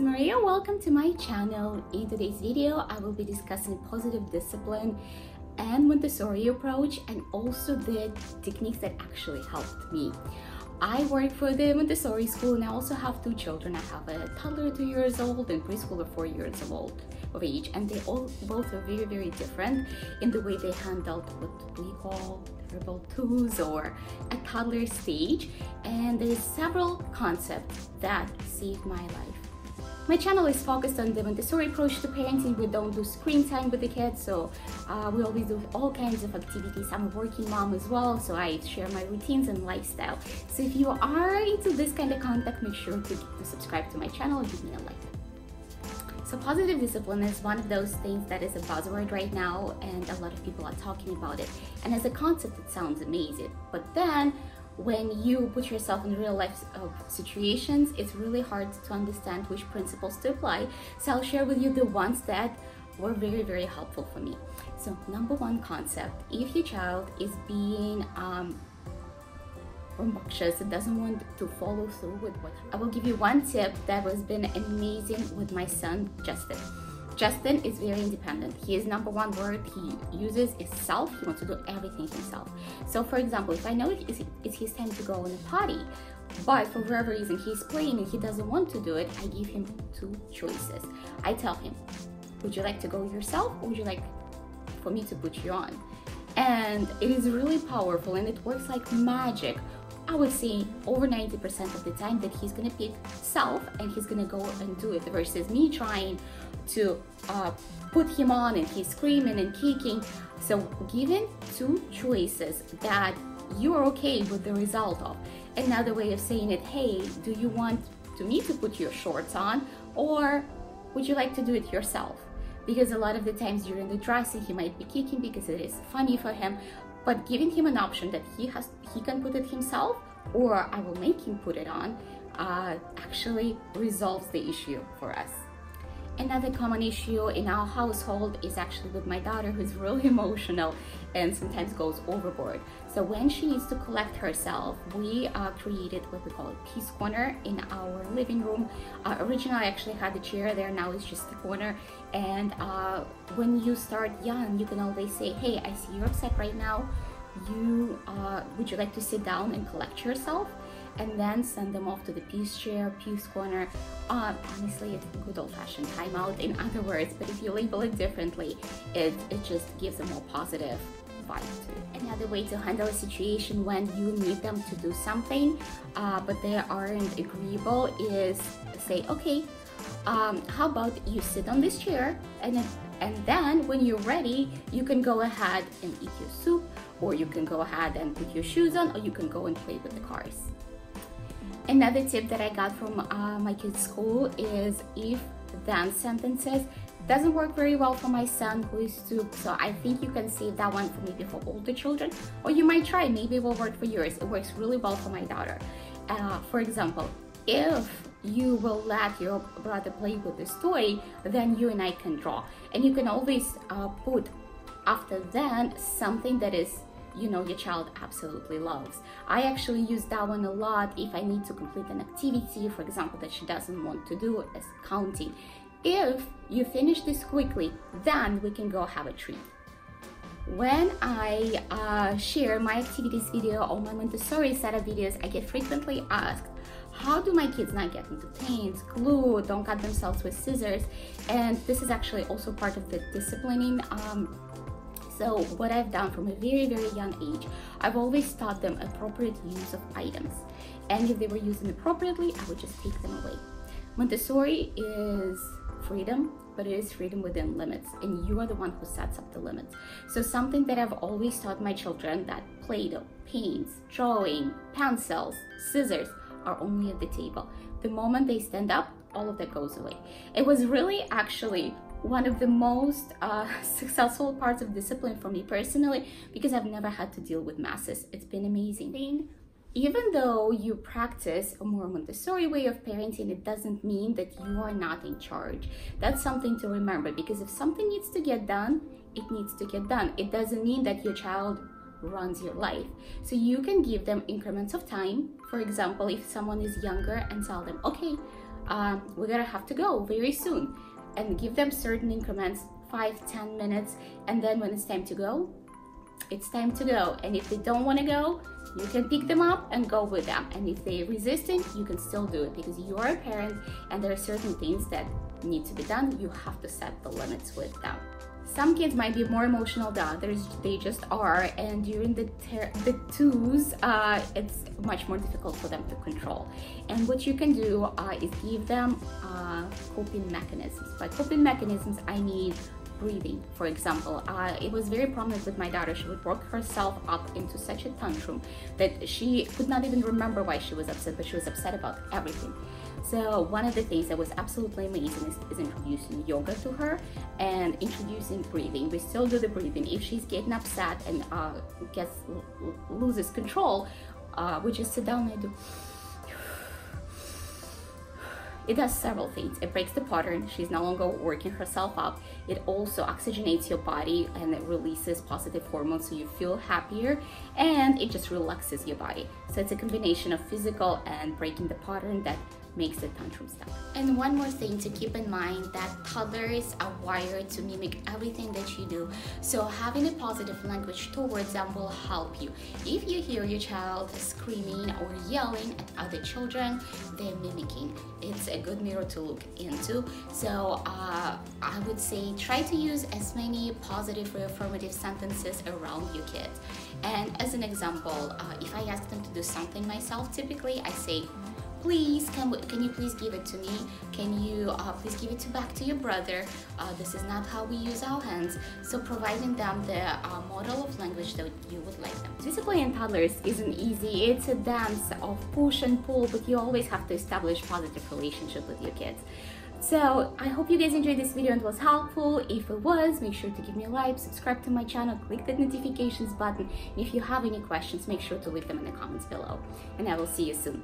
Maria, welcome to my channel. In today's video, I will be discussing positive discipline and Montessori approach and also the techniques that actually helped me. I work for the Montessori school and I also have two children. I have a toddler 2 years old and preschooler 4 years old of age, and they both are very different in the way they handled what we call verbal twos or a toddler stage, and there's several concepts that saved my life. My channel is focused on the Montessori approach to parenting. We don't do screen time with the kids, so we always do all kinds of activities. I'm a working mom as well, so I share my routines and lifestyle. So if you are into this kind of content, make sure to subscribe to my channel and give me a like. So positive discipline is one of those things that is a buzzword right now, and a lot of people are talking about it. And as a concept, it sounds amazing. But then when you put yourself in real life situations, it's really hard to understand which principles to apply. So I'll share with you the ones that were very helpful for me. So number one concept, if your child is being rambunctious and doesn't want to follow through with what I will give you one tip that has been amazing with my son Justin. Justin is very independent. His number one word he uses is self. He wants to do everything himself. So for example, if I know it's his time to go on a potty, but for whatever reason he's playing and he doesn't want to do it, I give him two choices. I tell him, would you like to go yourself or would you like for me to put you on? And it is really powerful and it works like magic. I would say over 90% of the time that he's gonna pick self and he's gonna go and do it, versus me trying to put him on and he's screaming and kicking. So given two choices that you are okay with the result of. Another way of saying it, hey, do you want me to put your shorts on or would you like to do it yourself? Because a lot of the times during the dressing he might be kicking because it is funny for him, but giving him an option that he can put it himself or I will make him put it on actually resolves the issue for us. Another common issue in our household is actually with my daughter, who's really emotional and sometimes goes overboard. So when she needs to collect herself, we created what we call a peace corner in our living room. Originally I actually had a chair there, now it's just a corner. And when you start young, you can always say, hey, I see you're upset right now. Would you like to sit down and collect yourself? And then send them off to the peace chair, peace corner. Honestly, it's a good old-fashioned timeout in other words, but if you label it differently, it just gives a more positive vibe to it. Another way to handle a situation when you need them to do something, but they aren't agreeable is say, okay, how about you sit on this chair and then when you're ready, you can go ahead and eat your soup, or you can go ahead and put your shoes on, or you can go and play with the cars. Another tip that I got from my kids' school is if then sentences doesn't work very well for my son who is 2, so I think you can save that one for maybe for older children, or you might try, maybe it will work for yours. It works really well for my daughter. For example, if you will let your brother play with this toy, then you and I can draw. And you can always put after then something that is, you know, your child absolutely loves. I actually use that one a lot if I need to complete an activity, for example, that she doesn't want to do, as counting. If you finish this quickly, then we can go have a treat. When I share my activities video or my Montessori set of videos, I get frequently asked, how do my kids not get into pains, glue, don't cut themselves with scissors? And this is actually also part of the disciplining. So what I've done from a very young age, I've always taught them appropriate use of items. And if they were used inappropriately, I would just take them away. Montessori is freedom, but it is freedom within limits, and you are the one who sets up the limits. So something that I've always taught my children, that Play-Doh, paints, drawing, pencils, scissors are only at the table. The moment they stand up, all of that goes away. It was really actually one of the most successful parts of discipline for me personally, because I've never had to deal with masses. It's been amazing. Even though you practice a more Montessori way of parenting, it doesn't mean that you are not in charge. That's something to remember, because if something needs to get done, it needs to get done. It doesn't mean that your child runs your life. So you can give them increments of time. For example, if someone is younger, and tell them, okay, we're gonna have to go very soon, and give them certain increments, 5-10 minutes, and then when it's time to go, it's time to go. And if they don't want to go, you can pick them up and go with them. And if they're resisting, you can still do it, because you are a parent and there are certain things that need to be done. You have to set the limits with them. Some kids might be more emotional than others, they just are, and during the twos, it's much more difficult for them to control. And what you can do is give them coping mechanisms. By coping mechanisms, I mean breathing. For example, it was very prominent with my daughter. She would work herself up into such a tantrum that she could not even remember why she was upset, but she was upset about everything. So one of the things that was absolutely amazing is introducing yoga to her and introducing breathing. We still do the breathing. If she's getting upset and loses control, we just sit down and do. It does several things. It breaks the pattern. She's no longer working herself up. It also oxygenates your body and it releases positive hormones, so you feel happier, and it just relaxes your body. So it's a combination of physical and breaking the pattern that makes the tantrum stop. And one more thing to keep in mind, that toddlers are wired to mimic everything that you do. So having a positive language towards them will help you. If you hear your child screaming or yelling at other children, they're mimicking. It's a good mirror to look into. So I would say try to use as many positive or affirmative sentences around your kids. And as an example, if I ask them to do something myself, typically I say, please, can you please give it to me? Can you please give it back to your brother? This is not how we use our hands. So providing them the model of language that you would like them. Disciplining toddlers isn't easy. It's a dance of push and pull, but you always have to establish positive relationship with your kids. So I hope you guys enjoyed this video and it was helpful. If it was, make sure to give me a like, subscribe to my channel, click that notifications button. And if you have any questions, make sure to leave them in the comments below. And I will see you soon.